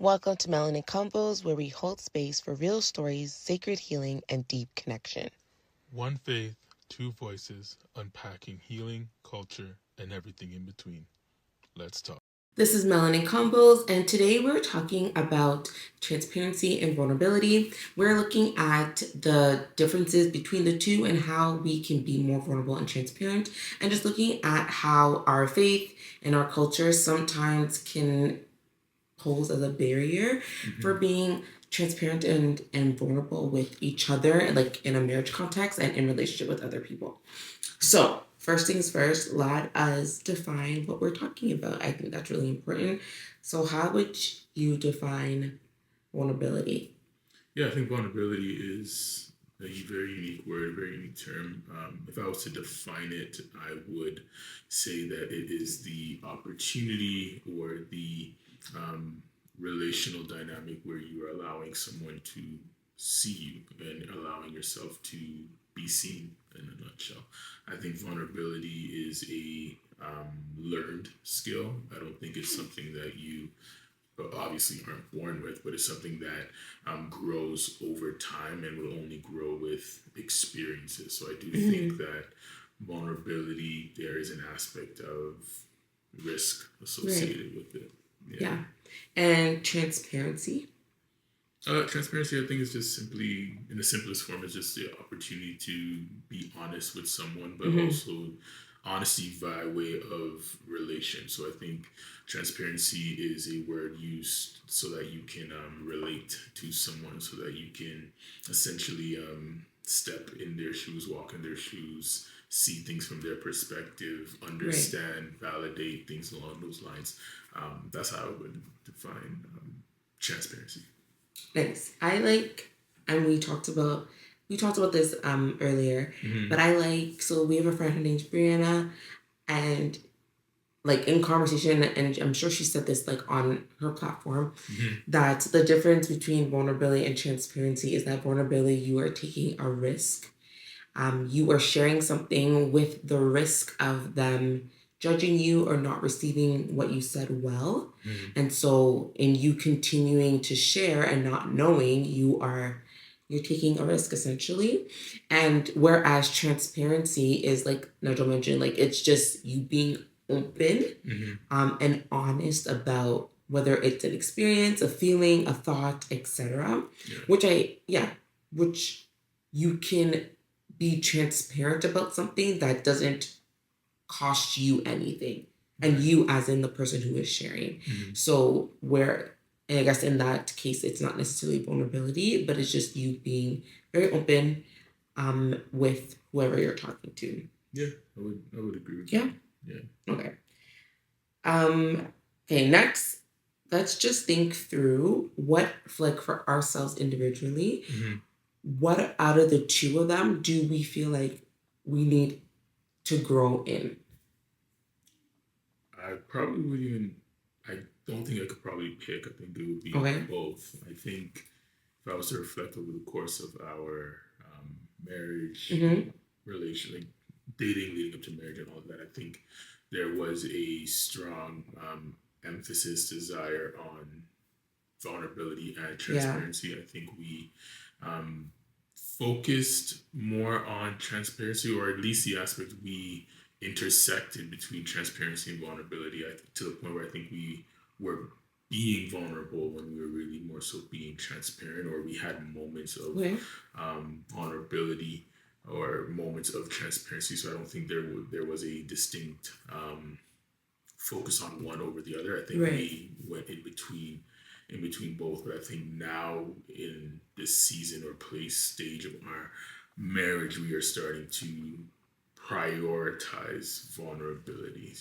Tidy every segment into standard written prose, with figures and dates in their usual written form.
Welcome to Melanin Convos, where we hold space for real stories, sacred healing, and deep connection. One faith, two voices, unpacking healing, culture, and everything in between. Let's talk. This is Melanin Convos, and today we're talking about transparency and vulnerability. We're looking at the differences between the two and how we can be more vulnerable and transparent, and just looking at how our faith and our culture sometimes can pose as a barrier for being transparent and vulnerable with each other, like in a marriage context and in relationship with other people. So first things first, let us define what we're talking about. I think that's really important. So how would you define vulnerability? Yeah, I think vulnerability is a very unique word, a very unique term. If I was to define it, I would say that it is the opportunity or the relational dynamic where you are allowing someone to see you and allowing yourself to be seen in a nutshell. I think vulnerability is a learned skill. I don't think it's something that you obviously aren't born with, but it's something that grows over time and will only grow with experiences. So I do think that vulnerability, there is an aspect of risk associated with it. Yeah. And transparency. Transparency, I think, is just simply, in the simplest form, is just the opportunity to be honest with someone, but also honesty by way of relation. So I think transparency is a word used so that you can relate to someone, so that you can essentially step in their shoes, walk in their shoes, see things from their perspective, understand, validate things along those lines. That's how I would define transparency. Nice. I like, and we talked about this earlier, but I like, so we have a friend, her name's Brianna, and like in conversation, and I'm sure she said this like on her platform, that the difference between vulnerability and transparency is that vulnerability, you are taking a risk. You are sharing something with the risk of them judging you or not receiving what you said well. And so in you continuing to share and not knowing, you're taking a risk essentially. And whereas transparency is, like Nigel mentioned, like it's just you being open and honest about whether it's an experience, a feeling, a thought, etc. Which you can be transparent about something that doesn't cost you anything, and you as in the person who is sharing. So and I guess in that case, it's not necessarily vulnerability, but it's just you being very open with whoever you're talking to. Yeah, I would agree with that. Yeah. Okay. Okay, next, let's just think through what, like for ourselves individually, what out of the two of them do we feel like we need to grow in? I probably would even, I don't think I could probably pick. I think it would be both. I think if I was to reflect over the course of our marriage, relation, like dating leading up to marriage and all of that, I think there was a strong emphasis, desire on vulnerability and transparency. Yeah. I think we focused more on transparency, or at least the aspect we intersected between transparency and vulnerability, to the point where I think we were being vulnerable when we were really more so being transparent, or we had moments of vulnerability or moments of transparency. So I don't think there was a distinct focus on one over the other. I think we went in between both. But I think now in this season or place stage of our marriage, we are starting to prioritize vulnerability.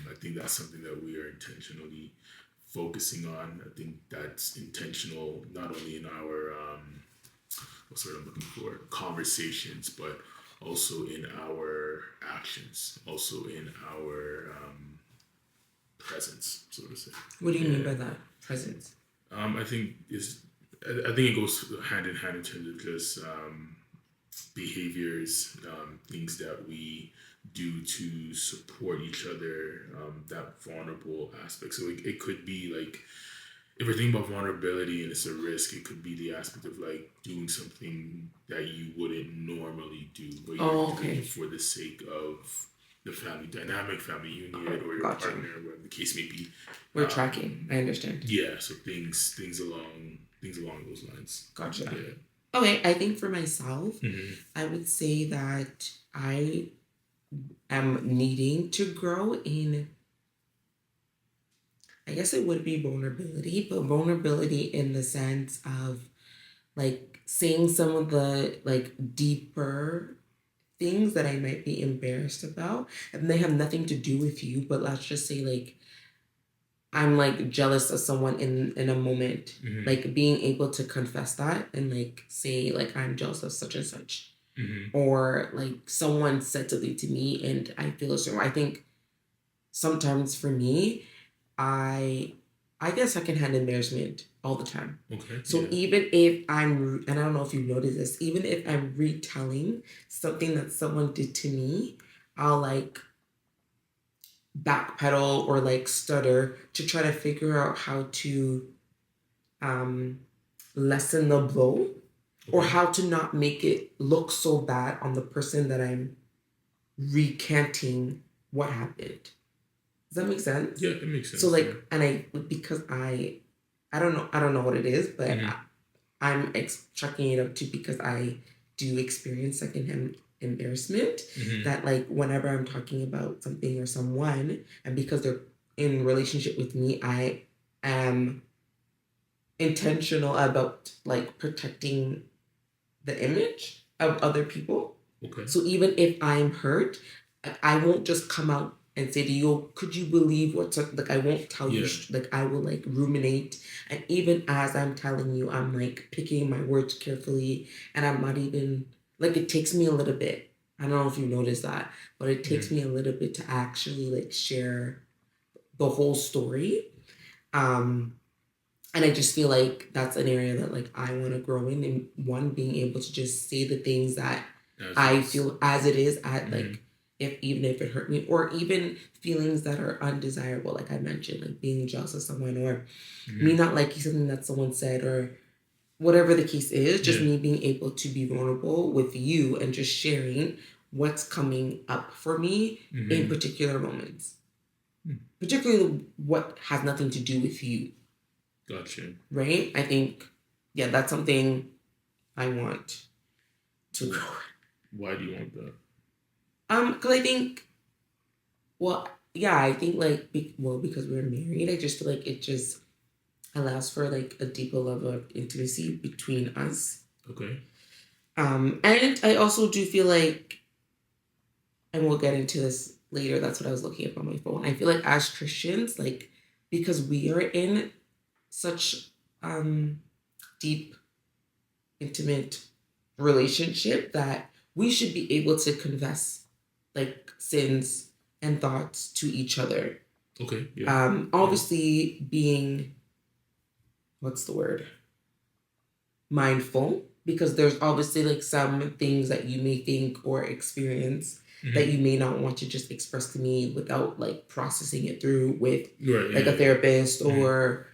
I think that's something that we are intentionally focusing on. I think that's intentional not only in our what's what I'm looking for, conversations, but also in our actions, also in our presence, so to say. What do you mean by that, presence? I think it goes hand in hand in terms of just behaviors, things that we do to support each other, that vulnerable aspect. So it could be like if we're thinking about vulnerability and it's a risk, it could be the aspect of like doing something that you wouldn't normally do, but you're doing it for the sake of the family dynamic, family unit, or your partner, whatever the case may be. We're tracking. I understand. Yeah, so things along those lines. Gotcha. Yeah. Okay, I think for myself, I would say that I am needing to grow in, I guess it would be vulnerability, but vulnerability in the sense of like saying some of the like deeper things that I might be embarrassed about, and they have nothing to do with you, but let's just say like I'm like jealous of someone in a moment, like being able to confess that and like say like I'm jealous of such and such, or like someone said something to me and I feel a certain way. I think sometimes for me, I guess I can handle embarrassment all the time. Okay. So even if and I don't know if you've noticed this, even if I'm retelling something that someone did to me, I'll like backpedal or like stutter to try to figure out how to lessen the blow or how to not make it look so bad on the person that I'm recanting what happened. Does that make sense? Yeah, it makes sense. So like, and because I don't know what it is, but I'm chucking it up to because I do experience secondhand embarrassment that like whenever I'm talking about something or someone, and because they're in relationship with me, I am intentional about like protecting the image of other people. Okay. So even if I'm hurt, I won't just come out and say to you, could you believe what's like, I won't tell you, like I will like ruminate. And even as I'm telling you, I'm like picking my words carefully, and I'm not even, like it takes me a little bit. I don't know if you noticed that, but it takes me a little bit to actually like share the whole story. And I just feel like that's an area that like I want to grow in, and one, being able to just say the things that I feel as it is, at like even if it hurt me, or even feelings that are undesirable, like I mentioned, like being jealous of someone, or me not liking something that someone said, or whatever the case is, just me being able to be vulnerable with you and just sharing what's coming up for me in particular moments. Particularly what has nothing to do with you. Gotcha. Right? I think, yeah, that's something I want to grow. Why do you want that? Because I think, well, yeah, I think like, because we're married, I just feel like it just allows for like a deeper level of intimacy between us. Okay. And I also do feel like, and we'll get into this later, that's what I was looking up on my phone. I feel like as Christians, like, because we are in such deep, intimate relationship, that we should be able to confess like sins and thoughts to each other. Okay. Yeah. Obviously being, what's the word? Mindful, because there's obviously like some things that you may think or experience that you may not want to just express to me without like processing it through with a therapist or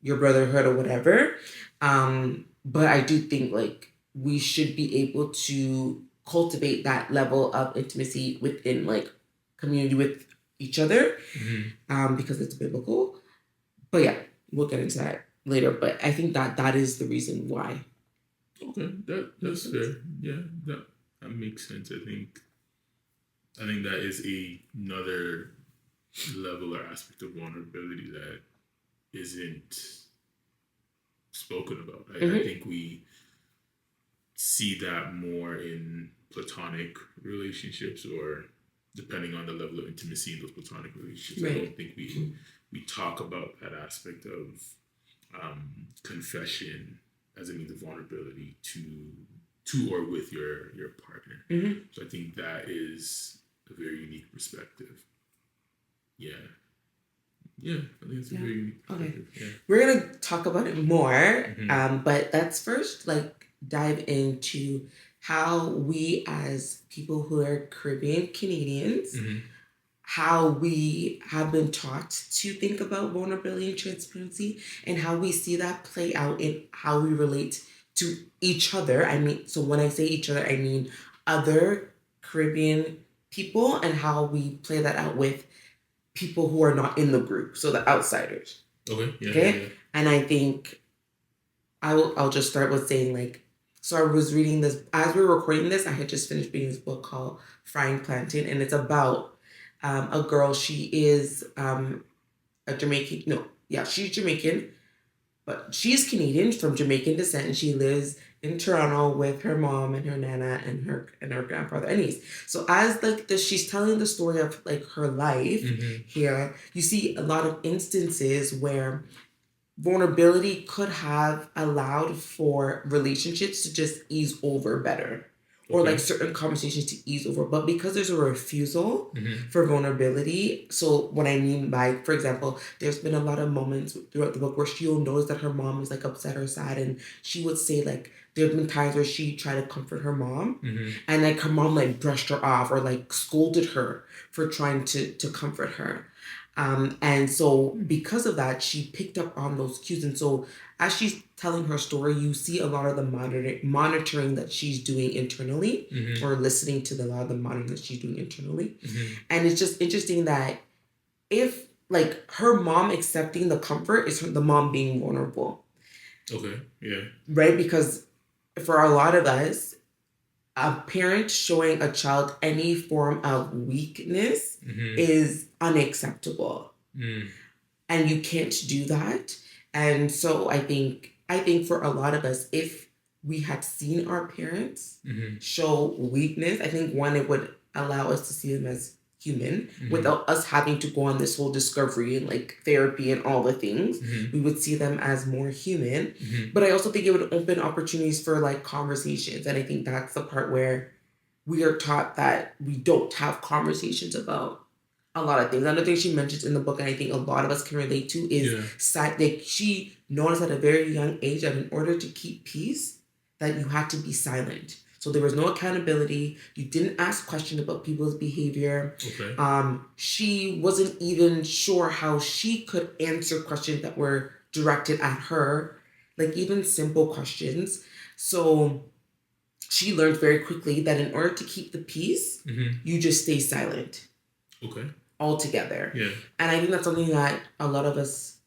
your brotherhood or whatever. But I do think like we should be able to cultivate that level of intimacy within like community with each other, because it's biblical. But yeah, we'll get into that later. But I think that is the reason why. Okay, that's fair. Yeah, that makes sense. I think that is another level or aspect of vulnerability that isn't spoken about. I think we see that more in platonic relationships, or depending on the level of intimacy in those platonic relationships. Right. I don't think we talk about that aspect of confession as a means of vulnerability to or with your partner. So I think that is a very unique perspective. Yeah, I think it's a very unique perspective. Okay. Yeah. We're gonna talk about it more, but let's first like dive into how we as people who are Caribbean Canadians how we have been taught to think about vulnerability and transparency, and how we see that play out in how we relate to each other. I mean, so when I say each other, I mean other Caribbean people, and how we play that out with people who are not in the group, so the outsiders. Okay. Yeah. Okay. Yeah, yeah. And I think I'll just start with saying, like, so I was reading this as we were recording this. I had just finished reading this book called Frying Plantain, and it's about a girl. She is a Jamaican. No, yeah, she's Jamaican, but she's Canadian from Jamaican descent, and she lives in Toronto with her mom and her nana and her grandfather and niece. So as like she's telling the story of like her life here, you see a lot of instances where vulnerability could have allowed for relationships to just ease over better, or like certain conversations to ease over. But because there's a refusal for vulnerability, so what I mean by, for example, there's been a lot of moments throughout the book where she'll notice that her mom is like upset or sad, and she would say like there have been times where she tried to comfort her mom, and like her mom like brushed her off or like scolded her for trying to comfort her. And so because of that, she picked up on those cues. And so as she's telling her story, you see a lot of the monitoring that she's doing internally, or listening to a lot of the monitoring that she's doing internally. And it's just interesting that if like her mom accepting the comfort is the mom being vulnerable. Okay. Yeah. Right? Because for a lot of us, a parent showing a child any form of weakness is unacceptable. And you can't do that. And so I think for a lot of us, if we had seen our parents show weakness, I think one, it would allow us to see them as human without us having to go on this whole discovery and like therapy and all the things. We would see them as more human. But I also think it would open opportunities for like conversations. And I think that's the part where we are taught that we don't have conversations about a lot of things. Another thing she mentions in the book, and I think a lot of us can relate to, is like she noticed at a very young age that in order to keep peace, that you had to be silent. So there was no accountability. You didn't ask questions about people's behavior. She wasn't even sure how she could answer questions that were directed at her, like even simple questions. So she learned very quickly that in order to keep the peace, you just stay silent. Altogether. And I think that's something that a lot of us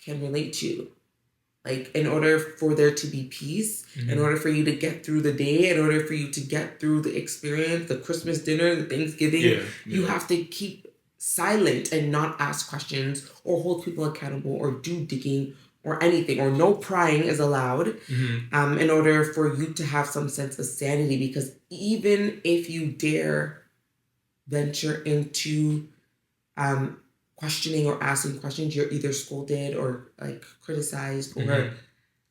can relate to. Like, in order for there to be peace, in order for you to get through the day, in order for you to get through the experience, the Christmas dinner, the Thanksgiving, you have to keep silent and not ask questions or hold people accountable or do digging or anything, or no prying is allowed, in order for you to have some sense of sanity. Because even if you dare venture into questioning or asking questions, you're either scolded or like criticized, or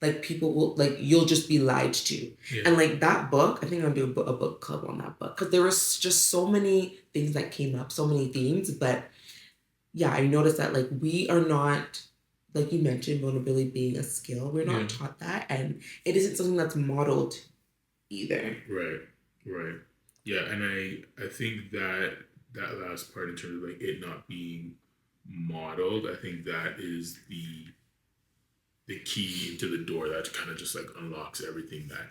like people will like, you'll just be lied to. And like that book, I think I'll do a book club on that book, because there was just so many things that came up, so many themes. But yeah, I noticed that like we are not, like you mentioned, vulnerability being a skill. We're not taught that, and it isn't something that's modeled either. Right. Yeah, and I think that last part in terms of like it not being modeled, I think that is the key into the door that kind of just like unlocks everything. That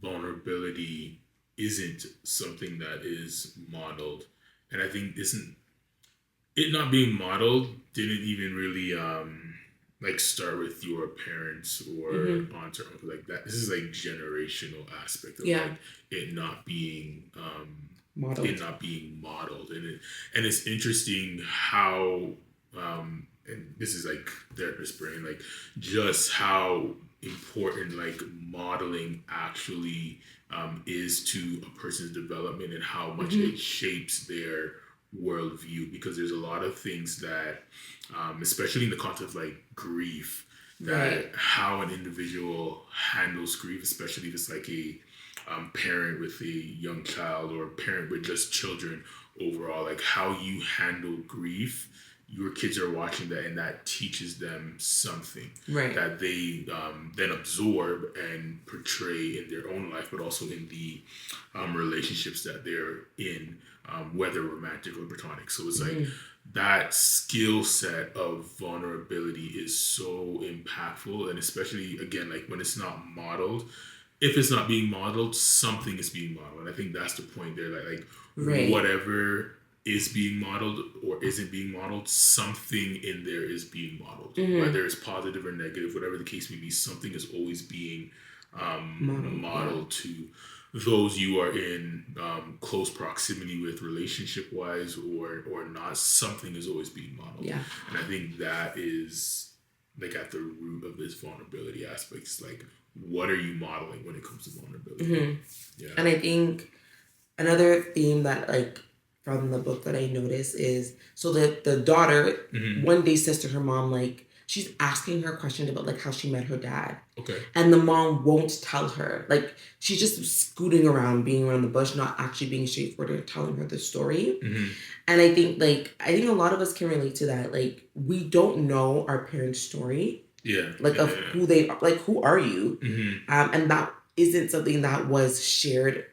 vulnerability isn't something that is modeled, and I think it not being modeled didn't even really like start with your parents or aunts or uncle, like that. This is like generational aspect of like it not being modeled. And it's interesting how and this is like therapist brain, like just how important like modeling actually is to a person's development, and how much it shapes their worldview. Because there's a lot of things that especially in the context of like grief, that how an individual handles grief, especially if it's like a parent with a young child, or a parent with just children overall, like how you handle grief your kids are watching that, and that teaches them something Right. that they then absorb and portray in their own life, but also in the relationships that they're in, whether romantic or platonic. So it's like that skill set of vulnerability is so impactful, and especially again, like when it's not modeled. If it's not being modeled, something is being modeled. And I think that's the point there. That like Right. whatever is being modeled or isn't being modeled, something in there is being modeled. Whether it's positive or negative, whatever the case may be, something is always being modeled to those you are in close proximity with, relationship wise or not. Something is always being modeled. Yeah. And I think that is like at the root of this vulnerability aspect. It's like, what are you modeling when it comes to vulnerability? Yeah. And I think another theme that like from the book that I noticed is, so that the daughter one day says to her mom, like, she's asking her questions about like how she met her dad. Okay. And the mom won't tell her. Like, she's just scooting around, being around the bush, not actually being straightforward or telling her the story. And I think a lot of us can relate to that. Like, we don't know our parents' story. Yeah. Like, of who they are. Like, who are you? And that isn't something that was shared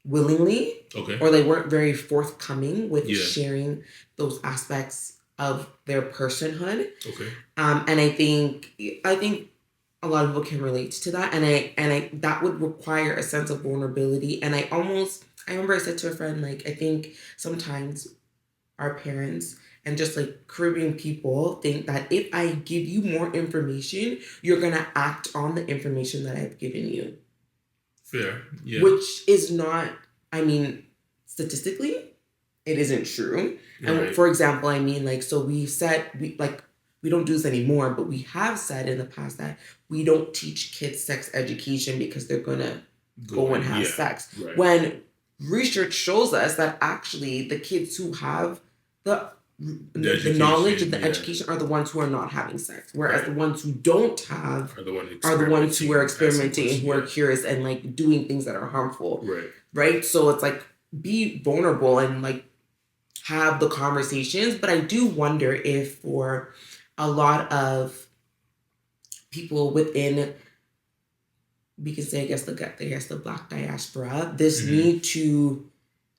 willingly. Okay. Or they weren't very forthcoming with sharing those aspects of their personhood. Okay. And I think a lot of people can relate to that. And I that would require a sense of vulnerability. And I remember I said to a friend, like, I think sometimes our parents and just like Caribbean people think that if I give you more information, you're gonna act on the information that I've given you. Fair. Yeah. Which is not, I mean, statistically, it isn't true. And for example, I mean, like, so we said, we don't do this anymore, but we have said in the past that we don't teach kids sex education because they're going to go and have sex. Right. When research shows us that actually the kids who have the knowledge and the education are the ones who are not having sex. Whereas the ones who don't have are the ones who are experimenting and who are curious and like doing things that are harmful. Right. Right. So it's like, be vulnerable and like have the conversations. But I do wonder if for a lot of people within, we can say, I guess the Black diaspora, this need to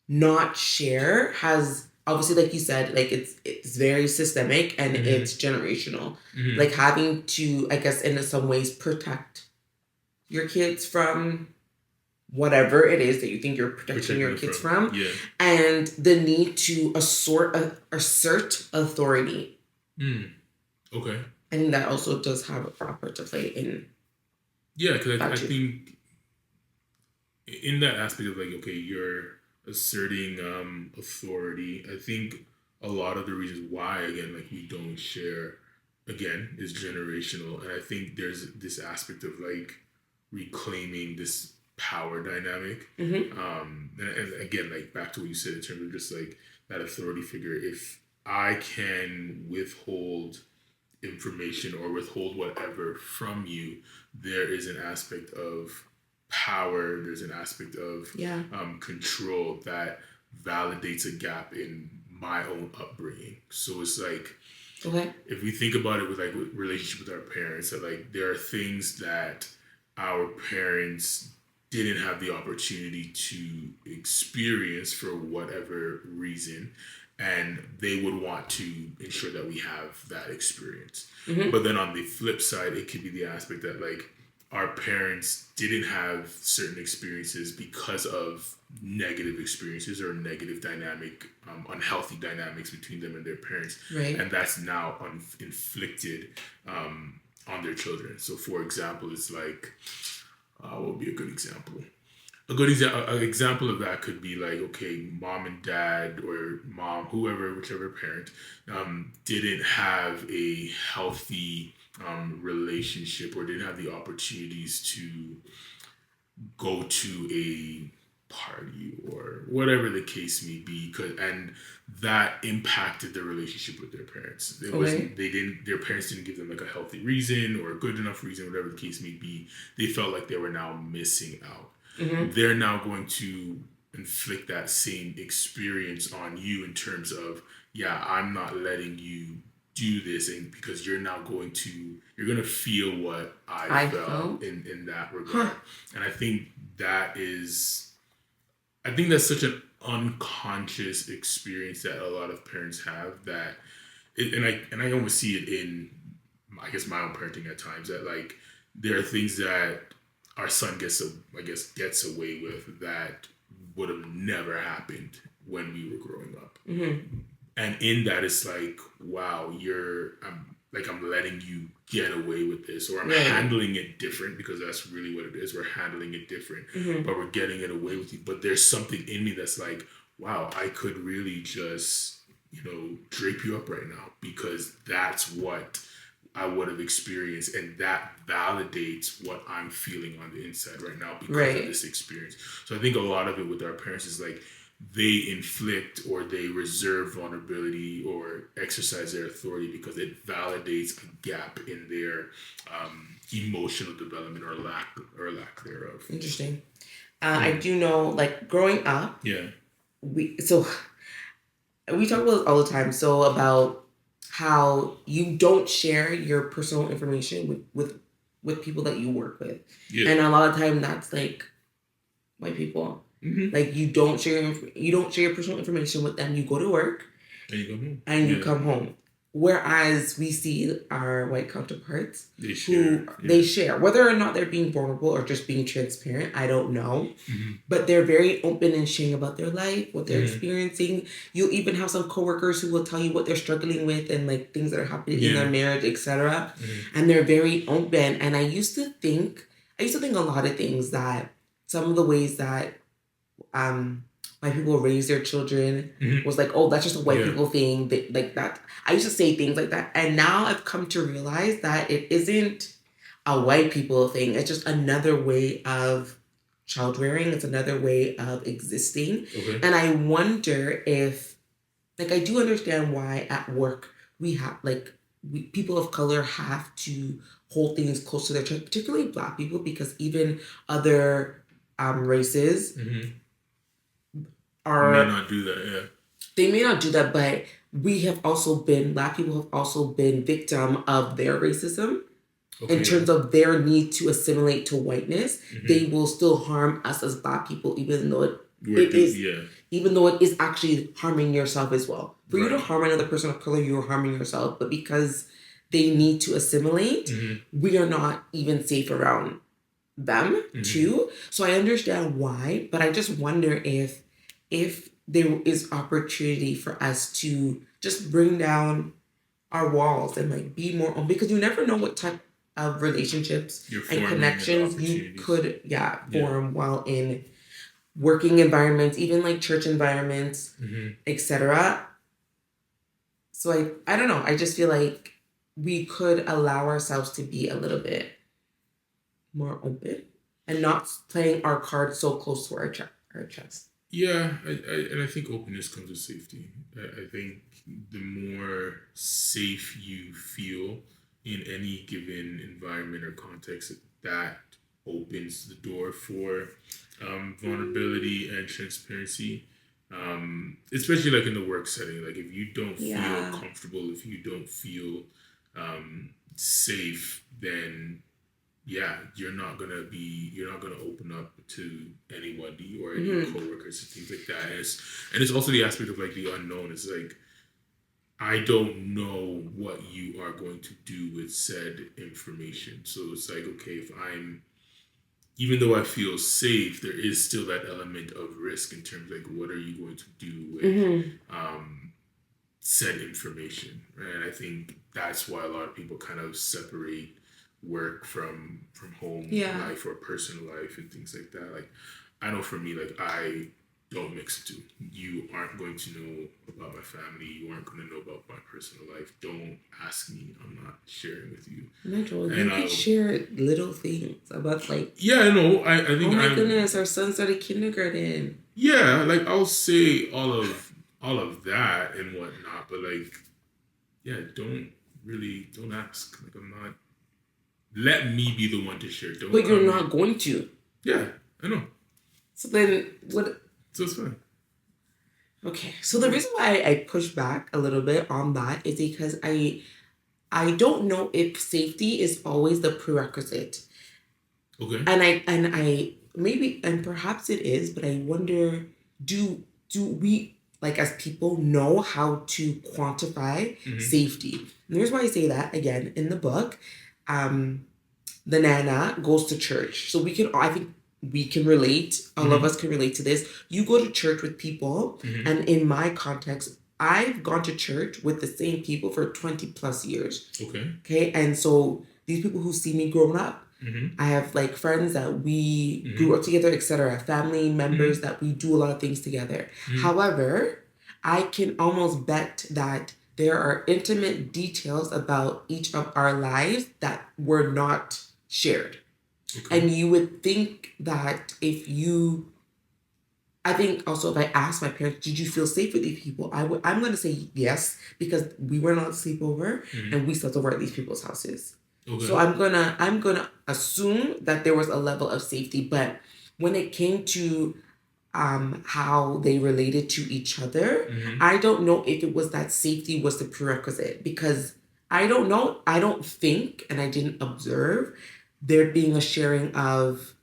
not share has obviously, like you said, like it's very systemic and it's generational. Like having to, I guess, in some ways protect your kids from whatever it is that you think you're protecting your kids from. Yeah. And the need to assert authority. Okay. I think that also does have a part to play in. Yeah, because I think in that aspect of like, okay, you're asserting authority. I think a lot of the reasons why, again, like we don't share, again, is generational. And I think there's this aspect of like reclaiming this power dynamic. And again, like back to what you said in terms of just like that authority figure. If I can withhold information or withhold whatever from you, there is an aspect of power, there's an aspect of control that validates a gap in my own upbringing. So it's like, if we think about it with like relationship with our parents, that like there are things that our parents didn't have the opportunity to experience for whatever reason, and they would want to ensure that we have that experience. But then on the flip side, it could be the aspect that like our parents didn't have certain experiences because of negative experiences or negative dynamic, unhealthy dynamics between them and their parents. Right. And that's now inflicted on their children. So for example, it's like, what would be a good example? An example of that could be like, okay, mom and dad or mom, whichever parent, didn't have a healthy relationship or didn't have the opportunities to go to a party or whatever the case may be, and that impacted their relationship with their parents. Their parents didn't give them like a healthy reason or a good enough reason, whatever the case may be. They felt like they were now missing out. They're now going to inflict that same experience on you in terms of, yeah, I'm not letting you do this, and because you're going to feel what I I felt felt. in that regard. Huh. And I think that's such an unconscious experience that a lot of parents have, that and I almost see it in, I guess, my own parenting at times, that like there are things that our son gets away with that would have never happened when we were growing up. Mm-hmm. And in that, it's like, wow, I'm letting you get away with this, or I'm Right. handling it different, because that's really what it is. We're handling it different, but we're getting it away with you. But there's something in me that's like, wow, I could really just, drape you up right now, because that's what I would have experienced, and that validates what I'm feeling on the inside right now because of this experience. So I think a lot of it with our parents is like, they inflict or they reserve vulnerability or exercise their authority because it validates a gap in their emotional development or lack thereof. Interesting. I do know, like, growing up, we talk about this all the time. So about how you don't share your personal information with people that you work with, and a lot of time that's like white people. Mm-hmm. Like you don't share your personal information with them. You go to work and you come home. And you come home. Whereas we see our white counterparts they share, whether or not they're being vulnerable or just being transparent, I don't know. Mm-hmm. But they're very open in sharing about their life, what they're experiencing. You even have some coworkers who will tell you what they're struggling with and like things that are happening in their marriage, etc. Mm-hmm. And they're very open. And I used to think a lot of things, that some of the ways that white people raise their children was like, oh, that's just a white people thing. Like that. I used to say things like that. And now I've come to realize that it isn't a white people thing. It's just another way of child rearing. It's another way of existing. Okay. And I wonder if, like, I do understand why at work we have, like, people of color have to hold things close to their chest, particularly Black people, because even other races may not do that, They may not do that, but Black people have also been victim of their racism. Okay. In terms of their need to assimilate to whiteness, they will still harm us as Black people, even though it is actually harming yourself as well. For you to harm another person of color, you're harming yourself. But because they need to assimilate, we are not even safe around them too. So I understand why, but I just wonder if there is opportunity for us to just bring down our walls and like be more open, because you never know what type of relationships and connections you could form while in working environments, even like church environments, etc. So I don't know. I just feel like we could allow ourselves to be a little bit more open and not playing our cards so close to our chest. Yeah, and I think openness comes with safety. I think the more safe you feel in any given environment or context, that opens the door for vulnerability and transparency. Especially like in the work setting. Like if you don't feel comfortable, if you don't feel safe, then you're not gonna open up to anybody or any coworkers and things like that. And it's also the aspect of like the unknown. It's like, I don't know what you are going to do with said information. So it's like, okay, even though I feel safe, there is still that element of risk in terms of like, what are you going to do with said information, right? And I think that's why a lot of people kind of separate work from home life or personal life and things like that. Like, I know for me, like, I don't mix the two. You aren't going to know about my family. You aren't going to know about my personal life. Don't ask me. I'm not sharing with you. Nigel, you can share little things about like... Yeah, I know. I think... Oh my goodness, our son started kindergarten. Yeah, like, I'll say all of that and whatnot, but like, don't ask. Like, I'm not... Let me be the one to share. But you're not going to. Yeah, I know. So then, what? So it's fine. Okay, so the reason why I push back a little bit on that is because I don't know if safety is always the prerequisite. Okay. And I maybe, and perhaps it is, but I wonder, do we, like, as people, know how to quantify safety? And here's why I say that. Again, in the book, the nana goes to church, so I think we can relate. All of us can relate to this. You go to church with people, and in my context, I've gone to church with the same people for 20 plus years. Okay, and so these people who see me growing up, I have like friends that we grew up together, etc. Family members that we do a lot of things together. However, I can almost bet that there are intimate details about each of our lives that were not shared. And you would think that I think also if I asked my parents, did you feel safe with these people? I'm going to say yes, because we were not sleepover and we slept over at these people's houses. So I'm gonna assume that there was a level of safety, but when it came to how they related to each other, I don't know if it was that safety was the prerequisite, because I don't know. I don't think, and I didn't observe there being a sharing of,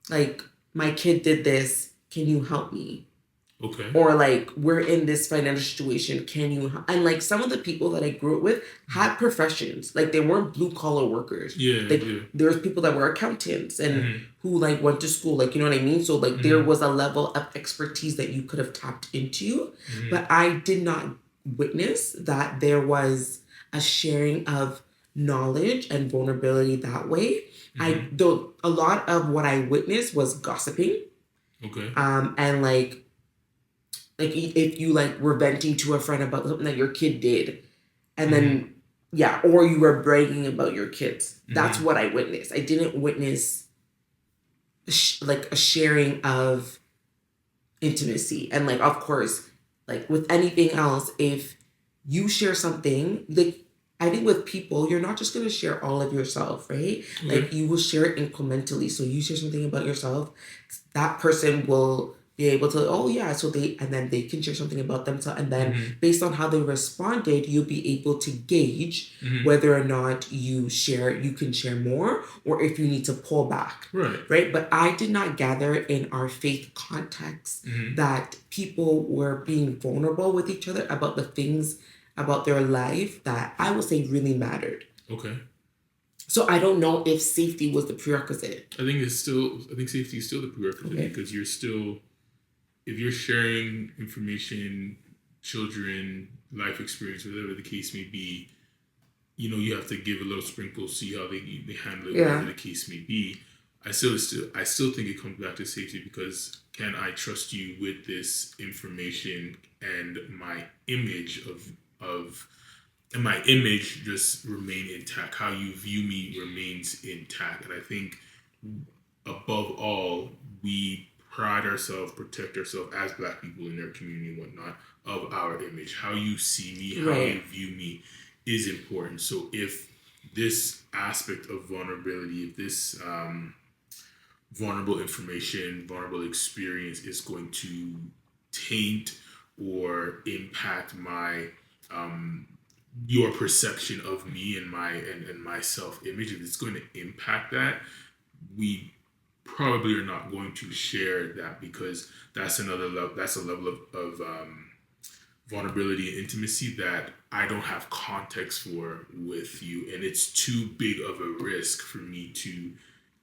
like, my kid did this, can you help me? Or like, we're in this financial situation, can you help? And like, some of the people that I grew up with had professions, like they weren't blue collar workers. There was people that were accountants and who like went to school, like, you know what I mean? So like there was a level of expertise that you could have tapped into, but I did not witness that there was a sharing of knowledge and vulnerability that way. A lot of what I witnessed was gossiping. And like if you like were venting to a friend about something that your kid did, and then or you were bragging about your kids. That's what I witnessed. I didn't witness like a sharing of intimacy. And like, of course, like with anything else, if you share something, like I think with people, you're not just going to share all of yourself, right? Like you will share it incrementally. So you share something about yourself, that person will be able to, oh yeah, so then they can share something about themselves. And then based on how they responded, you'll be able to gauge whether or not you can share more, or if you need to pull back. Right. But I did not gather in our faith context that people were being vulnerable with each other about the things about their life that I would say really mattered. So I don't know if safety was the prerequisite. I think safety is still the prerequisite, because if you're sharing information, children, life experience, whatever the case may be, you have to give a little sprinkle, see how they handle it, whatever the case may be. I still think it comes back to safety, because can I trust you with this information, and my image and my image just remain intact? How you view me remains intact. And I think above all, we pride ourselves, protect ourselves as Black people in our community and whatnot, of our image. How you see me, how you view me is important. So if this aspect of vulnerability, if this vulnerable information, vulnerable experience is going to taint or impact my your perception of me and my self-image, if it's going to impact that, we probably are not going to share that, because that's another level. That's a level of vulnerability and intimacy that I don't have context for with you, and it's too big of a risk for me to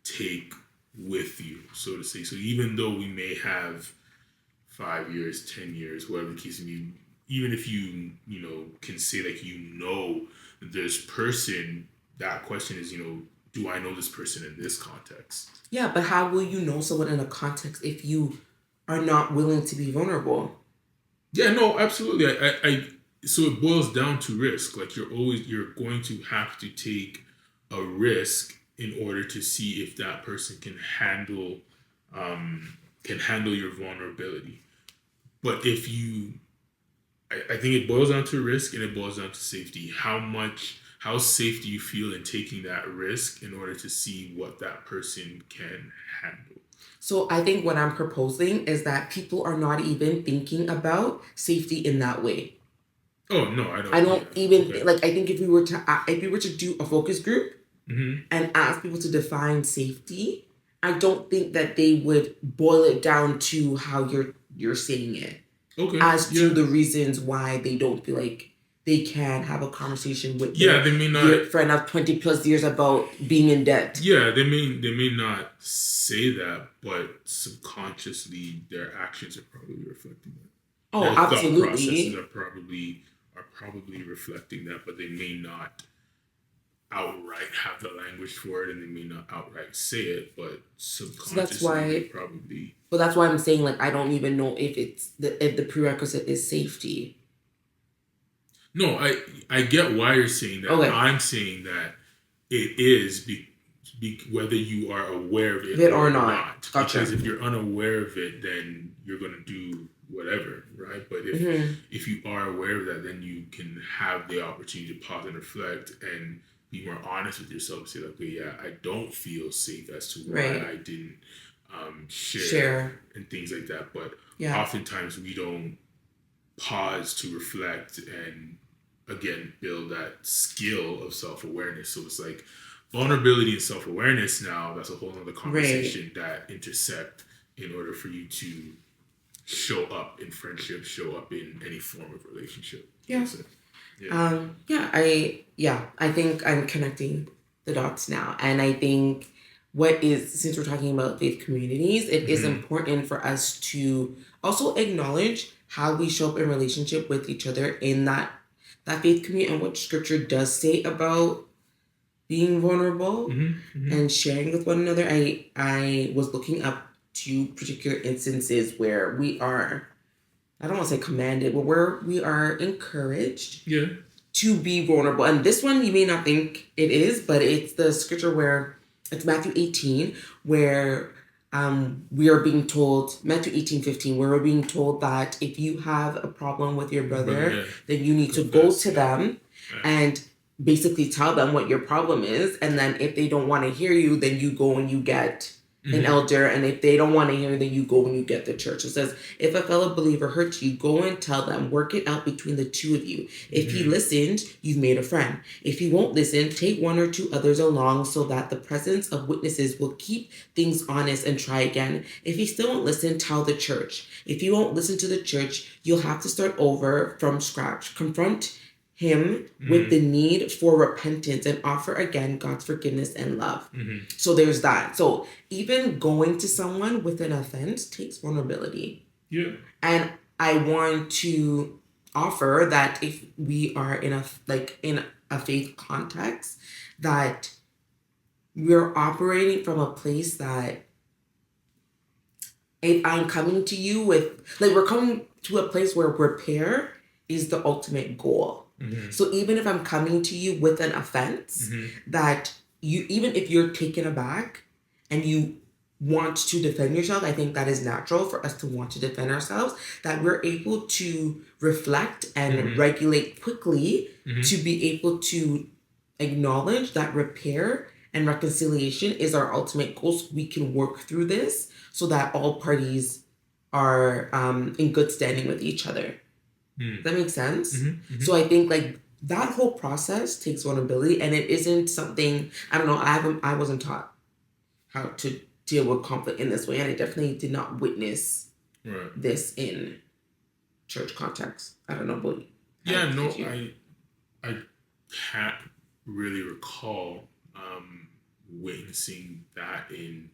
take with you, so to say. So even though we may have 5 years, 10 years, whatever the case may be, even if you can say like this person, that question is, do I know this person in this context? Yeah, but how will you know someone in a context if you are not willing to be vulnerable? Yeah, no, absolutely. So it boils down to risk. Like you're going to have to take a risk in order to see if that person can handle your vulnerability. But I think it boils down to risk, and it boils down to safety. How safe do you feel in taking that risk in order to see what that person can handle? So I think what I'm proposing is that people are not even thinking about safety in that way. Oh no, I I don't. don't Yeah. even Okay. like. I think if we were to do a focus group and ask people to define safety, I don't think that they would boil it down to how you're saying it, Okay. as to Yeah. the reasons why they don't feel like they can have a conversation with Yeah. their They may not. friend of 20 plus years about being in debt. Yeah. They may not say that, but subconsciously their actions are probably reflecting that. Oh, Their thought processes absolutely. are probably reflecting that, but they may not outright have the language for it, and they may not outright say it, but So that's subconsciously they why, probably. but that's why I'm saying, like, I don't even know if the prerequisite is safety. No, I get why you're saying that. Okay. I'm saying that it is whether you are aware of If it it or or not. not. Gotcha. Because if you're unaware of it, then you're gonna do whatever, right? But if you are aware of that, then you can have the opportunity to pause and reflect and be more honest with yourself and say, like, okay, yeah, I don't feel safe as to why Right. I didn't share Share. and things like that. But Yeah. oftentimes we don't pause to reflect and again build that skill of self-awareness. So it's like vulnerability and self-awareness, now that's a whole other conversation that intersect in order for you to show up in friendship, show up in any form of relationship. Yeah. So, yeah. I think I'm connecting the dots now. And I think since we're talking about faith communities, it is important for us to also acknowledge how we show up in relationship with each other in that faith community, and what scripture does say about being vulnerable and sharing with one another. I was looking up two particular instances where we are, I don't want to say commanded, but where we are encouraged to be vulnerable. And this one you may not think it is, but it's the scripture where it's Matthew 18, where we are being told, Matthew 18:15, where we're being told that if you have a problem with your brother, then you need to go to them and basically tell them what your problem is. And then if they don't want to hear you, then you go and you get an elder. And if they don't want to hear, then you go and you get the church. It says, if a fellow believer hurts you, go and tell them, work it out between the two of you. If he listened, you've made a friend. If he won't listen, take one or two others along, so that the presence of witnesses will keep things honest, and try again. If he still won't listen, tell the church. If you won't listen to the church, you'll have to start over from scratch. Confront him with the need for repentance and offer again God's forgiveness and love. So there's that. So even going to someone with an offense takes vulnerability. Yeah. And I want to offer that if we are in a faith context, that we're operating from a place that if I'm coming to you with, like, we're coming to a place where repair is the ultimate goal. So even if I'm coming to you with an offense, that you, even if you're taken aback and you want to defend yourself, I think that is natural for us to want to defend ourselves, that we're able to reflect and regulate quickly to be able to acknowledge that repair and reconciliation is our ultimate goal, so we can work through this so that all parties are in good standing with each other. Does that make sense? So I think, like, that whole process takes vulnerability, and it isn't something, I don't know, I wasn't taught how to deal with conflict in this way, and I definitely did not witness this in church context. I don't know, but yeah, no, I can't really recall witnessing that in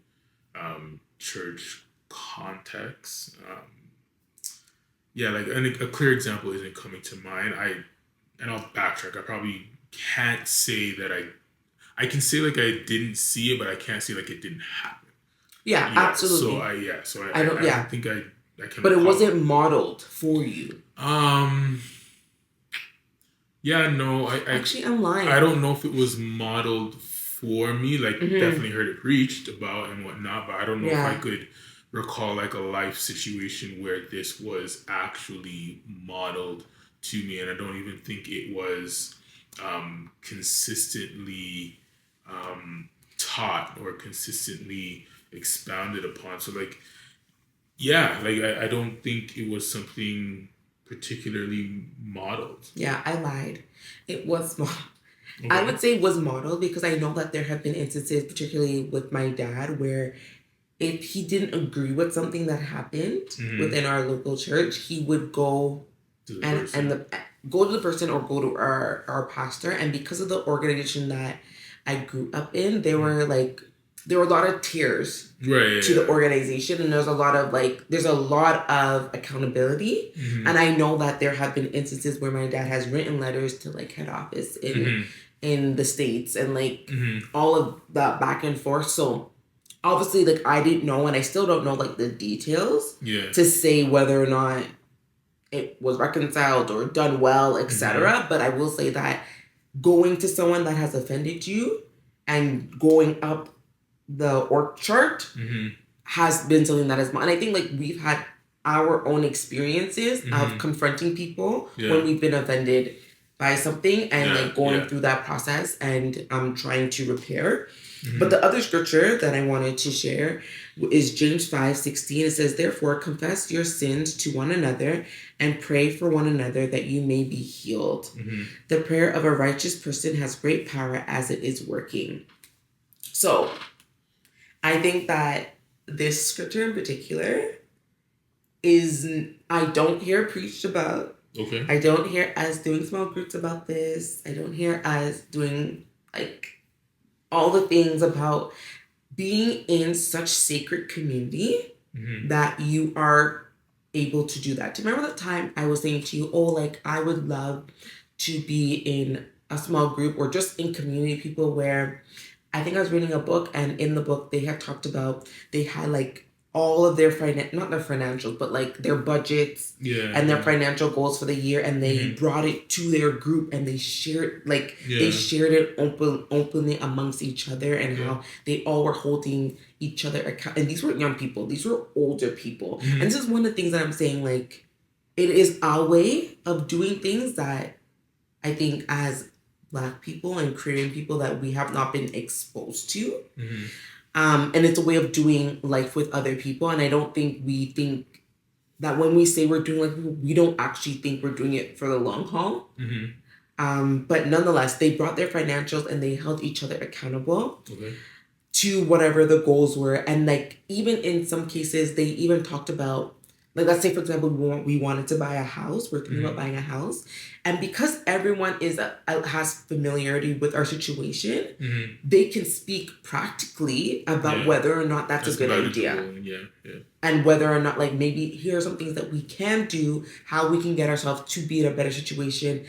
church context. Yeah, like, and a clear example isn't coming to mind. And I'll backtrack. I probably can't say that I can say, like, I didn't see it, but I can't say, like, it didn't happen. Yeah, absolutely. So I don't think I can. But it wasn't modeled for you. Yeah, no, Actually, I'm lying. I don't know if it was modeled for me. Like, definitely heard it preached about and whatnot, but I don't know if I could recall, like, a life situation where this was actually modeled to me. And I don't even think it was consistently taught or consistently expounded upon. So like, yeah, like I don't think it was something particularly modeled. Yeah, I lied. It was modeled. Okay. I would say it was modeled because I know that there have been instances, particularly with my dad, where if he didn't agree with something that happened within our local church, he would go go to the person or go to our pastor. And because of the organization that I grew up in, there were a lot of tiers to the organization, and there's a lot of accountability. And I know that there have been instances where my dad has written letters to like head office in the States and like all of that back and forth. So obviously, like, I didn't know, and I still don't know like the details to say whether or not it was reconciled or done well, etc. But I will say that going to someone that has offended you and going up the org chart has been something that has, and I think like we've had our own experiences of confronting people when we've been offended by something and like going through that process and trying to repair. But the other scripture that I wanted to share is James 5:16. It says, "Therefore, confess your sins to one another and pray for one another that you may be healed. The prayer of a righteous person has great power as it is working." So I think that this scripture in particular I don't hear preached about. Okay. I don't hear us doing small groups about this. I don't hear us doing like all the things about being in such sacred community that you are able to do that. Do you remember the time I was saying to you, like, I would love to be in a small group or just in community people where I think I was reading a book, and in the book they had talked about, they had like all of their not their financials, but like their budgets and their financial goals for the year, and they brought it to their group and they shared they shared it openly amongst each other, and how they all were holding each other account. And these weren't young people; these were older people. And this is one of the things that I'm saying. Like, it is our way of doing things that I think as Black people and Korean people that we have not been exposed to. And it's a way of doing life with other people. And I don't think we think that when we say we're doing life with people, we don't actually think we're doing it for the long haul. But nonetheless, they brought their financials and they held each other accountable to whatever the goals were. And like, even in some cases, they even talked about, like, let's say, for example, we wanted to buy a house. We're thinking about buying a house. And because everyone has familiarity with our situation, they can speak practically about whether or not that's a good idea. And whether or not, like, maybe here are some things that we can do, how we can get ourselves to be in a better situation.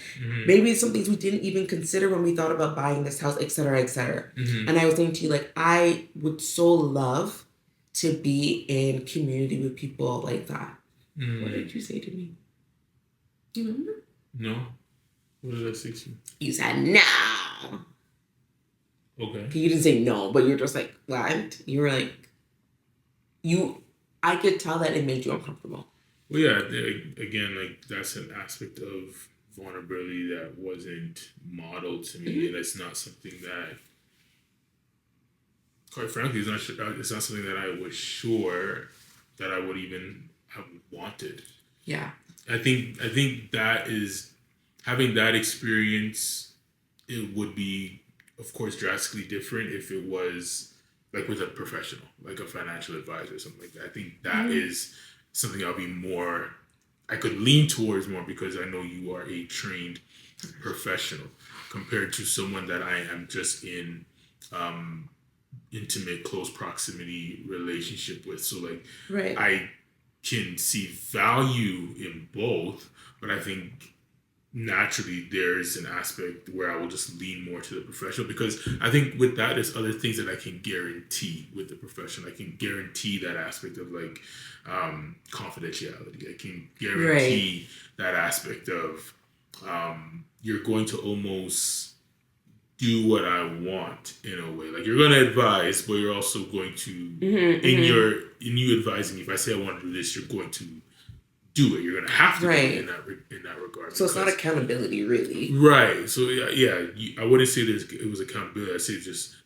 Maybe some things we didn't even consider when we thought about buying this house, et cetera, et cetera. And I was saying to you, like, I would so love to be in community with people like that. What did you say to me? Do you remember? No. What did I say to you? You said no. Okay. You didn't say no, but you're just like, what? You were like, I could tell that it made you uncomfortable. Well, yeah, again, like, that's an aspect of vulnerability that wasn't modeled to me, and it's not something that, quite frankly, it's not something that I was sure that I would even have wanted. Yeah. I think that is, having that experience, it would be, of course, drastically different if it was like with a professional, like a financial advisor or something like that. I think that is something I could lean towards more, because I know you are a trained professional compared to someone that I am just in intimate, close proximity relationship with. So like, I can see value in both, but I think naturally there's an aspect where I will just lean more to the professional, because I think with that there's other things that I can guarantee with the professional. I can guarantee that aspect of like confidentiality. I can guarantee that aspect of you're going to almost do what I want in a way. Like, you're going to advise, but you're also going to, in you advising me, if I say I want to do this, you're going to do it. You're going to have to do it in that regard. So it's not accountability, really. Right. So I wouldn't say it was accountability. I'd say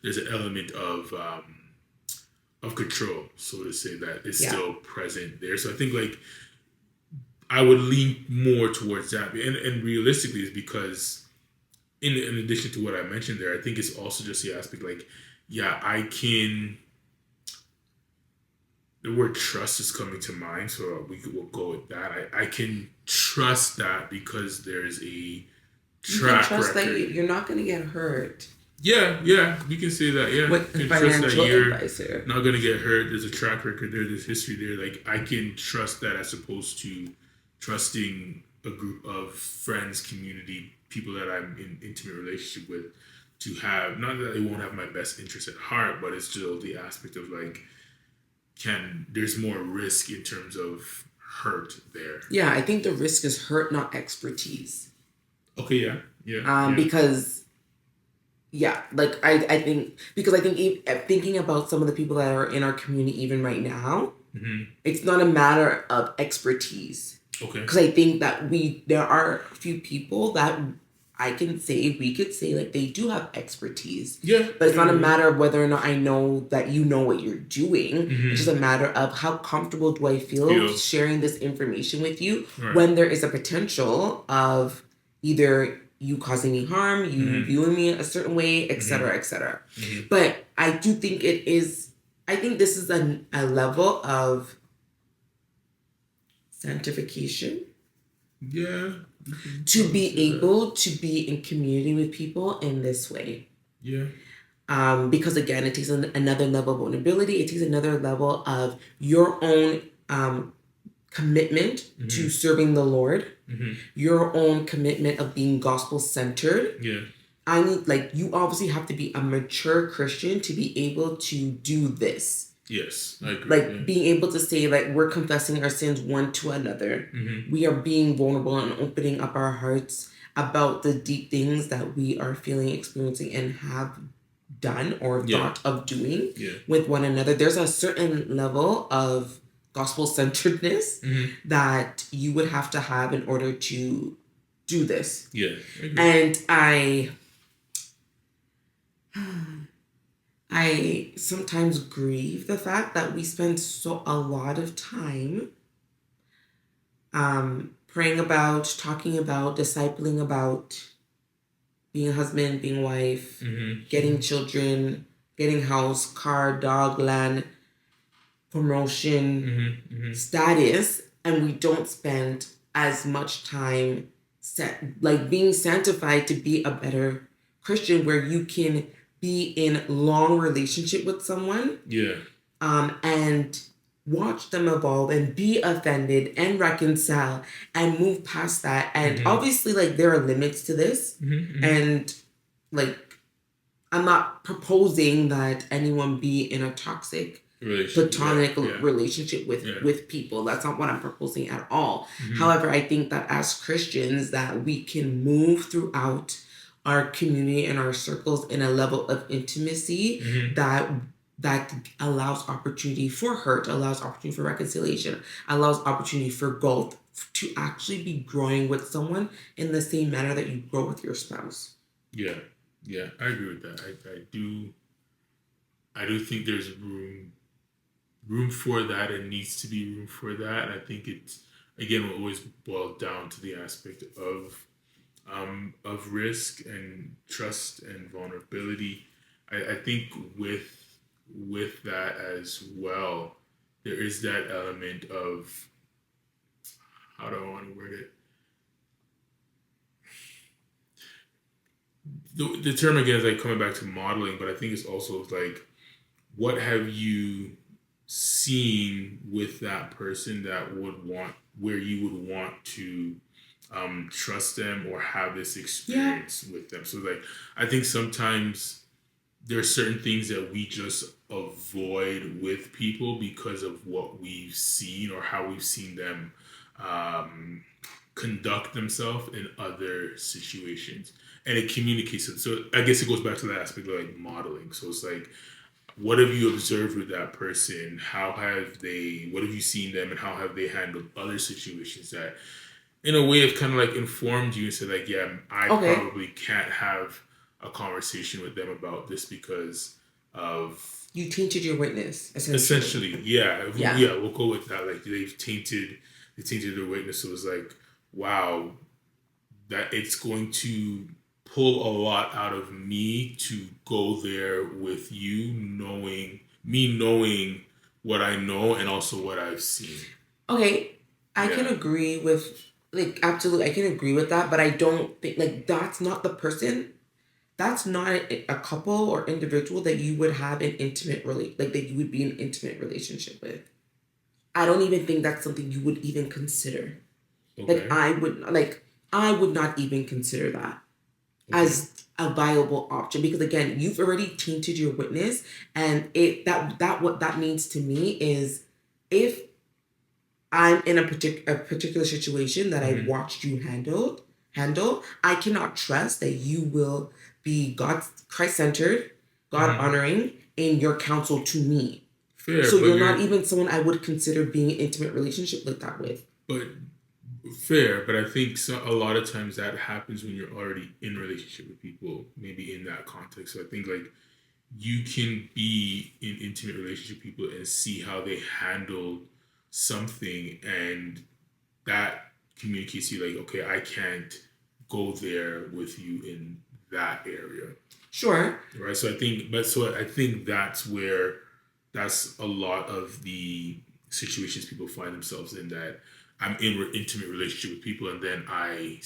there's an element of of control, so to say, that is Yeah. still present there. So I think like I would lean more towards that, and realistically, is because in addition to what I mentioned there, I think it's also just the aspect like, yeah, I can. The word trust is coming to mind, so we'll go with that. I can trust that because there's a track record. That you're not going to get hurt. Yeah, you can say that. Yeah, with you a can trust that you're advisor. Not going to get hurt. There's a track record there. There's history there. Like I can trust that as opposed to trusting a group of friends, community, people that I'm in intimate relationship with to have. Not that they won't have my best interest at heart, but it's still the aspect of like, there's more risk in terms of hurt there. Yeah, I think the risk is hurt, not expertise. Okay, yeah. Because, yeah, like I think, because I think thinking about some of the people that are in our community even right now, it's not a matter of expertise. Okay. Because I think that there are a few people that we could say like they do have expertise. Yeah. But it's not a matter of whether or not I know that you know what you're doing. It's just a matter of how comfortable do I feel sharing this information with you when there is a potential of either you causing me harm, you viewing me a certain way, etc., etc. But I do think I think this is a level of sanctification. Yeah. To be able to be in community with people in this way. Yeah. Because again, it takes another level of vulnerability. It takes another level of your own commitment to serving the Lord. Your own commitment of being gospel-centered. Yeah. I need, you obviously have to be a mature Christian to be able to do this. Yes, I agree. Being able to say, we're confessing our sins one to another. We are being vulnerable and opening up our hearts about the deep things that we are feeling, experiencing, and have done or thought of doing with one another. There's a certain level of gospel-centeredness that you would have to have in order to do this. Yeah. And I sometimes grieve the fact that we spend a lot of time praying about, talking about, discipling about being a husband, being a wife, getting children, getting house, car, dog, land, promotion, status, and we don't spend as much time being sanctified to be a better Christian, where you can be in long relationship with someone, and watch them evolve and be offended and reconcile and move past that. And obviously, there are limits to this, and I'm not proposing that anyone be in a toxic platonic relationship with people. That's not what I'm proposing at all. However, I think that as Christians, that we can move throughout our community and our circles in a level of intimacy that allows opportunity for hurt, allows opportunity for reconciliation, allows opportunity for growth, to actually be growing with someone in the same manner that you grow with your spouse. Yeah, I agree with that. I do think there's room for that, and needs to be room for that. I think it's, again, will always boil down to the aspect of risk and trust and vulnerability. I think with that as well, there is that element of, how do I want to word it? The term again is coming back to modeling, but I think it's also what have you seen with that person that where you would want to trust them or have this experience with them. So I think sometimes there are certain things that we just avoid with people because of what we've seen or how we've seen them conduct themselves in other situations, and it communicates it. So I guess it goes back to that aspect of modeling. So it's what have you observed with that person? What have you seen them, and how have they handled other situations that in a way have kind of informed you and said I probably can't have a conversation with them about this because of you tainted your witness, essentially, yeah, Yeah. we'll go with that. Like they tainted their witness. So it was like, wow, that it's going to pull a lot out of me to go there with you, knowing what I know and also what I've seen. Okay, I can agree with, like, absolutely, I can agree with that, but I don't think, like, that's not the person, that's not a couple or individual that you would have an that you would be in an intimate relationship with. I don't even think that's something you would even consider. Okay. I would not even consider that as a viable option, because again, you've already tainted your witness, and what that means to me is, if I'm in a particular situation that I watched you handle, I cannot trust that you will be Christ centered, God honoring in your counsel to me. Fair, so you're not even someone I would consider being an intimate relationship like that with. But fair, but I think a lot of times that happens when you're already in a relationship with people, maybe in that context. So I think like you can be in intimate relationship with people and see how they handle something, and that communicates to you like, okay, I can't go there with you in that area. Sure. Right. So I think that's a lot of the situations people find themselves in, that I'm in an intimate relationship with people, and then I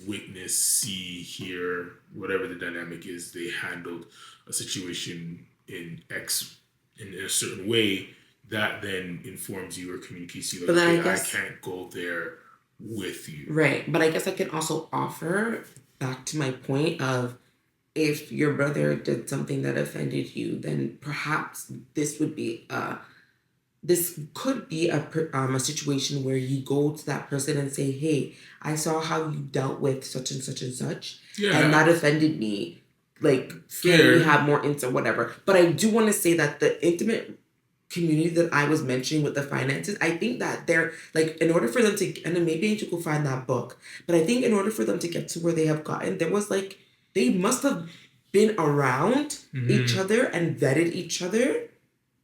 witness, see, hear, whatever the dynamic is, they handled a situation in a certain way, that then informs you or communicates you like, okay, I can't go there with you. Right. But I guess I can also offer back to my point of, if your brother did something that offended you, then perhaps this could be a situation where you go to that person and say, hey, I saw how you dealt with such and such and such, and that offended me. Like, can we have more insight, whatever. But I do want to say that the intimate community that I was mentioning with the finances, I think that they're, like, in order for them to, and then maybe I need to go find that book, but I think in order for them to get to where they have gotten, there was like, they must have been around each other and vetted each other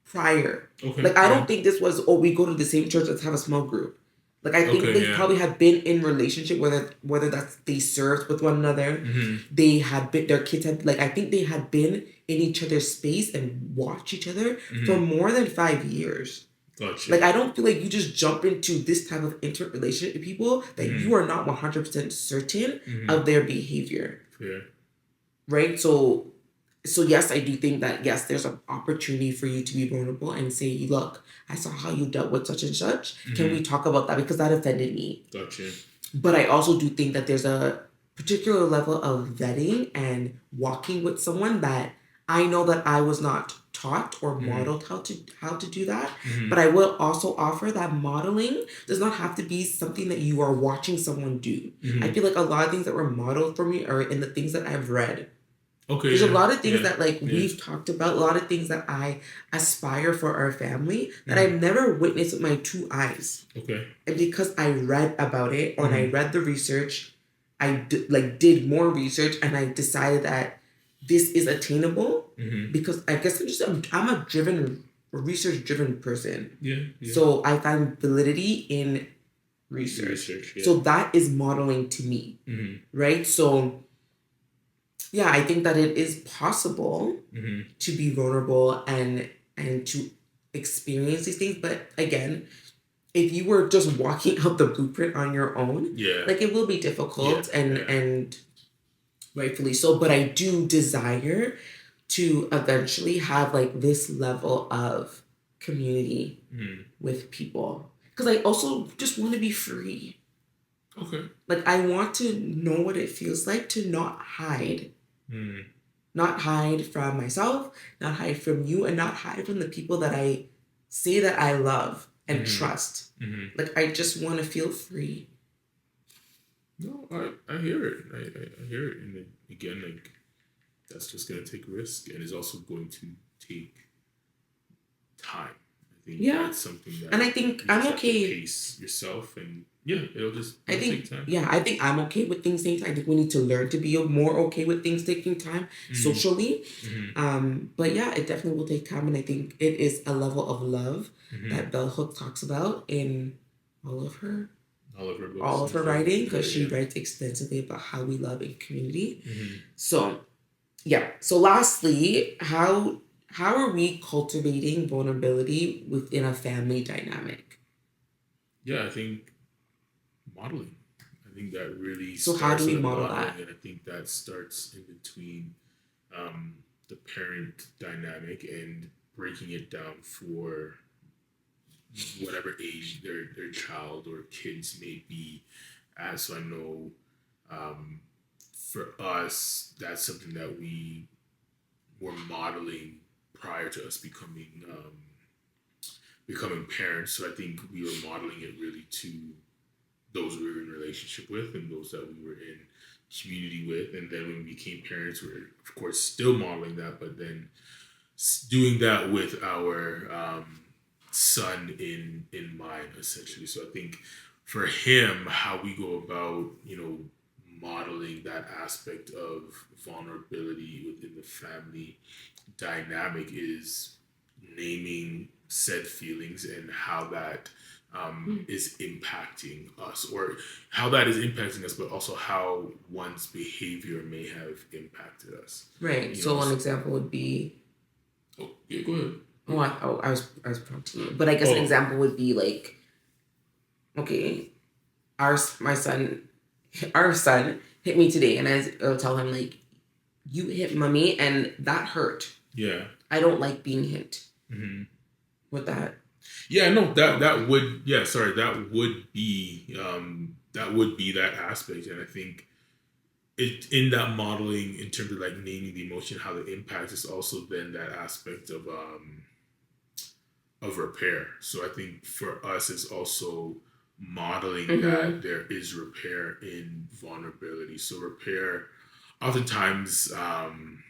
prior. Okay. Like, I don't think this was, we go to the same church, let's have a small group. Like, I think they probably had been in relationship, whether that's they served with one another, they had been, their kids had, like, I think they had been in each other's space and watched each other for more than 5 years. Gotcha. Like, I don't feel like you just jump into this type of intimate relationship with people that you are not 100% certain of their behavior. Yeah. Right? So yes, I do think that, yes, there's an opportunity for you to be vulnerable and say, look, I saw how you dealt with such and such. Can we talk about that? Because that offended me. Gotcha. But I also do think that there's a particular level of vetting and walking with someone that I know that I was not taught or modeled how to do that. But I will also offer that modeling does not have to be something that you are watching someone do. I feel like a lot of things that were modeled for me are in the things that I've read. Okay. There's a lot of things that, like, we've talked about, a lot of things that I aspire for our family that I've never witnessed with my 2 eyes. Okay. And because I read about it, or I read the research, I did more research, and I decided that this is attainable, because I guess I'm a research-driven person. Yeah. So I find validity in research. So that is modeling to me, right? So yeah, I think that it is possible to be vulnerable and to experience these things. But again, if you were just walking out the blueprint on your own, like, it will be difficult, and rightfully so. But I do desire to eventually have, like, this level of community with people, because I also just want to be free. Okay. Like, I want to know what it feels like to not hide. Not hide from myself, not hide from you, and not hide from the people that I say that I love and trust. Like, I just want to feel free. No, I hear it. I hear it. And again, like, that's just going to take risk, and is also going to take time. I think that's something that, and I think I'm okay. Pace yourself and Yeah, it'll take time. I think I'm okay with things taking time. I think we need to learn to be more okay with things taking time socially. But yeah, it definitely will take time, and I think it is a level of love that Bell Hooks talks about in all of her books, all of her writing, because she writes extensively about how we love in community. So yeah. So lastly, how are we cultivating vulnerability within a family dynamic? Yeah, I think modeling. I think that really So how do we with model modeling, that? and I think that starts in between the parent dynamic and breaking it down for whatever age their child or kids may be. So I know for us, that's something that we were modeling prior to us becoming parents. So I think we were modeling it really to those we were in relationship with and those that we were in community with. And then when we became parents, we were of course still modeling that, but then doing that with our son in mind, essentially. So I think for him, how we go about, modeling that aspect of vulnerability within the family dynamic is naming said feelings and how that is impacting us, or how that is impacting us, but also how one's behavior may have impacted us. Right. So one example would be. Oh, yeah, go ahead. I was prompting you, but I guess an example would be like, okay, our son hit me today, and I'll tell him like, you hit mommy, and that hurt. Yeah. I don't like being hit. With that. Yeah, no, that would be that aspect, and I think it in that modeling in terms of like naming the emotion, how the impact is also then that aspect of repair. So I think for us, it's also modeling that there is repair in vulnerability. So repair, oftentimes, I'm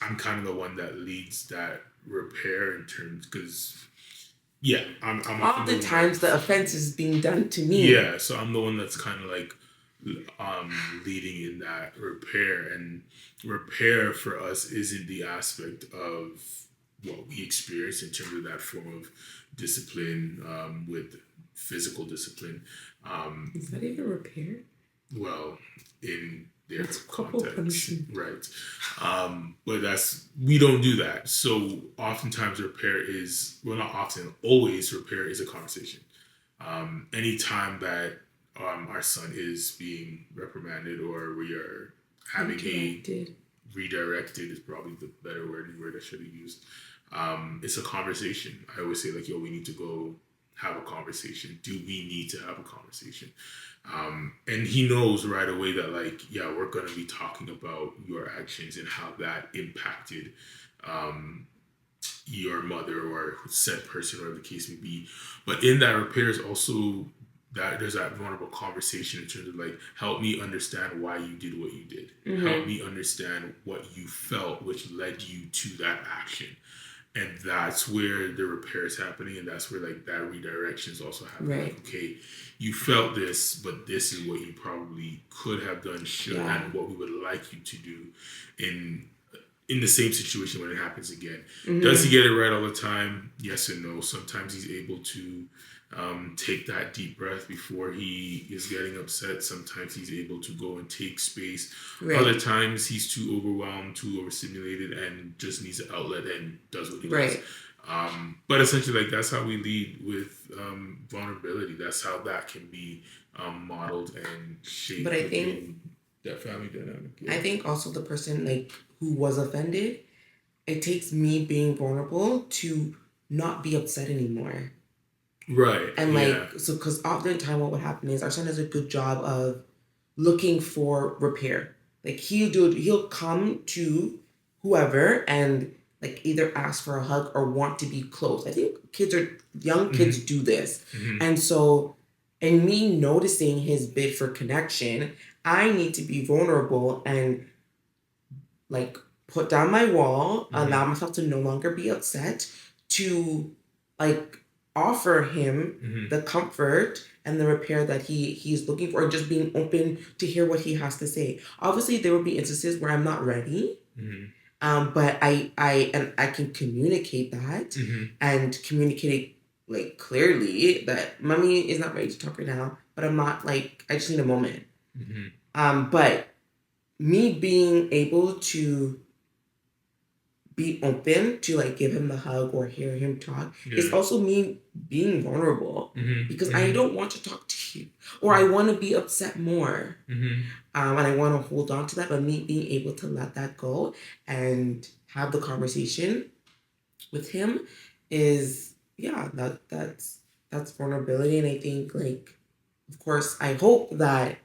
kind of the one that leads that repair in terms, because I'm oftentimes the offense is being done to me. Yeah, so I'm the one that's kind of like leading in that repair, and repair for us isn't the aspect of what we experience in terms of that form of discipline with physical discipline. Is that even repair? Well, in their context, right? But we don't do that. So oftentimes repair is, well, not often, always repair is a conversation. Anytime that our son is being reprimanded or we are having redirected is probably the better word I should have used. It's a conversation. I always say like, yo, we need to go have a conversation. Do we need to have a conversation? And he knows right away that like, yeah, we're going to be talking about your actions and how that impacted your mother or said person, or the case may be. But in that repair is also that there's that vulnerable conversation in terms of like, help me understand why you did what you did. Help me understand what you felt, which led you to that action. And that's where the repair is happening, and that's where like that redirection is also happening. Right. Like, okay, you felt this, but this is what you probably could have done, and what we would like you to do in the same situation when it happens again. Does he get it right all the time? Yes and no. Sometimes he's able to take that deep breath before he is getting upset. Sometimes he's able to go and take space. Right. Other times he's too overwhelmed, too overstimulated, and just needs an outlet and does what he does. But essentially, like, that's how we lead with vulnerability. That's how that can be modeled and shaped. But I think that family dynamic. Yeah. I think also the person like who was offended, it takes me being vulnerable to not be upset anymore. Right. And like, so because oftentimes what would happen is our son does a good job of looking for repair. Like he'll come to whoever and like either ask for a hug or want to be close. I think young kids do this. And so, in me noticing his bid for connection, I need to be vulnerable and like put down my wall, allow myself to no longer be upset, to like offer him the comfort and the repair that he's looking for, and just being open to hear what he has to say. Obviously, there will be instances where I'm not ready, but I can communicate that and communicate like clearly that mommy is not ready to talk right now, but I'm not like, I just need a moment. But me being able to be open to like give him the hug or hear him talk is also me being vulnerable, because I don't want to talk to you, or I want to be upset more, and I want to hold on to that. But me being able to let that go and have the conversation with him is that's vulnerability. And I think, like, of course, I hope that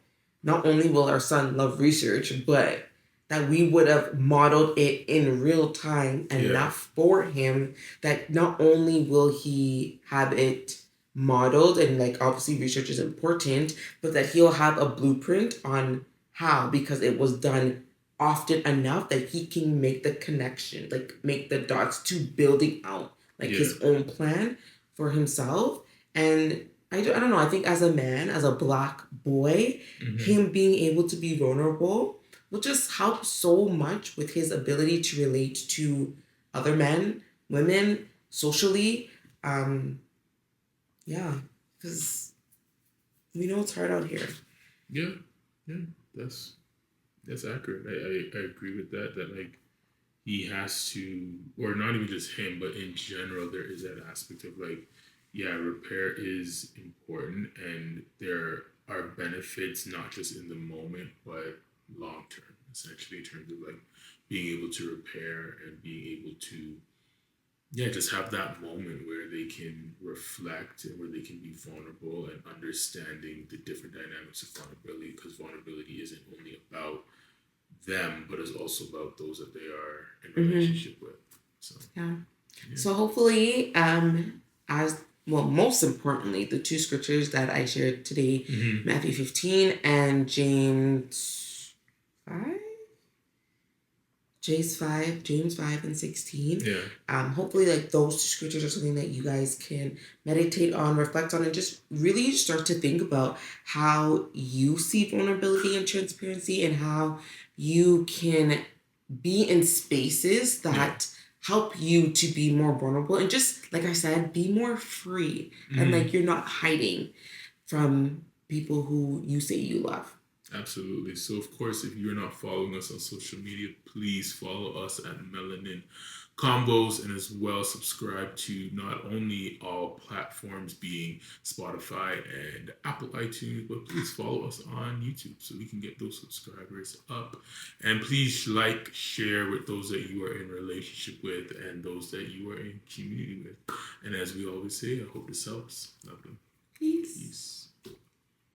not only will our son love research, but that we would have modeled it in real time enough for him that not only will he have it modeled, and like obviously research is important, but that he'll have a blueprint on how, because it was done often enough that he can make the connection, like make the dots to building out like his own plan for himself. And I don't know, I think as a man, as a Black boy, him being able to be vulnerable will just help so much with his ability to relate to other men, women, socially. Because we know it's hard out here. Yeah, that's accurate. I agree with that. That like he has to, or not even just him, but in general, there is that aspect of like, repair is important, and there are benefits not just in the moment, but long term, essentially, in terms of like being able to repair and being able to just have that moment where they can reflect and where they can be vulnerable, and understanding the different dynamics of vulnerability, because vulnerability isn't only about them, but it's also about those that they are in relationship with. So so hopefully, as well, most importantly, the two scriptures that I shared today, Matthew 15 and James 5? James 5 and 16. Hopefully, like, those two scriptures are something that you guys can meditate on, reflect on, and just really start to think about how you see vulnerability and transparency, and how you can be in spaces that help you to be more vulnerable, and just, like I said, be more free, and like you're not hiding from people who you say you love. Absolutely. So, of course, if you're not following us on social media, please follow us at Melanin Convos, and as well subscribe to not only all platforms being Spotify and Apple iTunes, but please follow us on YouTube so we can get those subscribers up. And please like, share with those that you are in relationship with and those that you are in community with. And as we always say, I hope this helps. Love them. Peace.